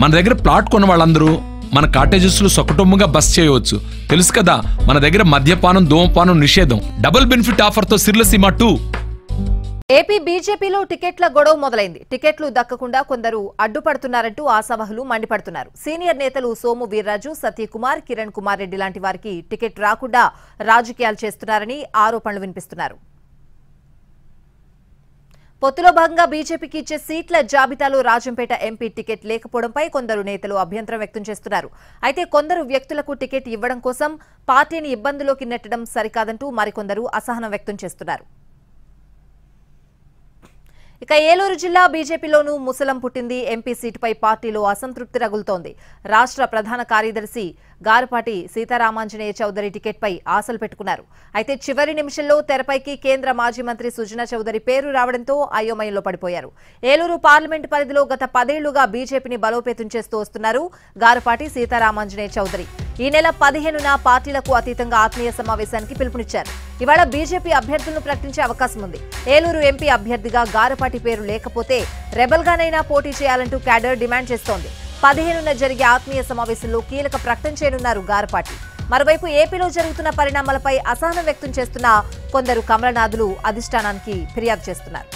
మన దగ్గర ప్లాట్ కొన్న వాళ్ళందరూ మన కాటేజెస్ లో సొకటొమ్ముగా బస్ చేయవచ్చు. తెలుసు కదా, మన దగ్గర మద్యపానం ధూమపానం నిషేధం. డబుల్ బెనిఫిట్ ఆఫర్ తో సిర్లసీమ 2. ఏపీ బీజేపీలో టికెట్ల గొడవ మొదలైంది. టికెట్లు దక్కకుండా కొందరు అడ్డుపడుతున్నారంటూ ఆశావహులు మండిపడుతున్నారు. సీనియర్ నేతలు సోము వీర్రాజు, సత్యకుమార్, కిరణ్ కుమార్ రెడ్డి లాంటి వారికి టికెట్ రాకుండా రాజకీయాలు చేస్తున్నారని ఆరోపణలు వినిపిస్తున్నారు. పొత్తులో భాగంగా బీజేపీకి ఇచ్చే సీట్ల జాబితాలో రాజంపేట ఎంపీ టికెట్ లేకపోవడంపై కొందరు నేతలు అభ్యంతరం వ్యక్తం చేస్తున్నారు. అయితే కొందరు వ్యక్తులకు టికెట్ ఇవ్వడం కోసం పార్టీని ఇబ్బందులోకి నెట్టడం సరికాదంటూ మరికొందరు అసహనం వ్యక్తం చేస్తున్నారు. ఇక ఏలూరు జిల్లా బీజేపీలోనూ ముసలం పుట్టింది. ఎంపీ సీటుపై పార్టీలో అసంతృప్తి రగులుతోంది. రాష్ట్ర ప్రధాన కార్యదర్శి గారపాటి సీతారామాంజనేయ చౌదరి టికెట్పై ఆశలు పెట్టుకున్నారు. అయితే చివరి నిమిషంలో తెరపైకి కేంద్ర మాజీ మంత్రి సుజనా చౌదరి పేరు రావడంతో అయోమయంలో పడిపోయారు. ఏలూరు పార్లమెంటు పరిధిలో గత 10 ఏళ్లుగా బీజేపీని బలోపేతం చేస్తూ వస్తున్నారు గారపాటి సీతారామాంజనేయ చౌదరి. ఈ నెల 15న పార్టీలకు అతీతంగా ఆత్మీయ సమావేశానికి పిలుపునిచ్చారు. ఇవాళ బీజేపీ అభ్యర్థులను ప్రకటించే అవకాశం ఉంది. ఏలూరు ఎంపీ అభ్యర్థిగా గారపాటి పేరు లేకపోతే రెబల్గానైనా పోటీ చేయాలంటూ క్యాడర్ డిమాండ్ చేస్తోంది. 15న జరిగే ఆత్మీయ సమావేశంలో కీలక ప్రకటన చేయనున్నారు గారపాటి. మరోవైపు ఏపీలో జరుగుతున్న పరిణామాలపై అసహనం వ్యక్తం చేస్తున్న కొందరు కమలనాథులు అధిష్టానానికి ఫిర్యాదు చేస్తున్నారు.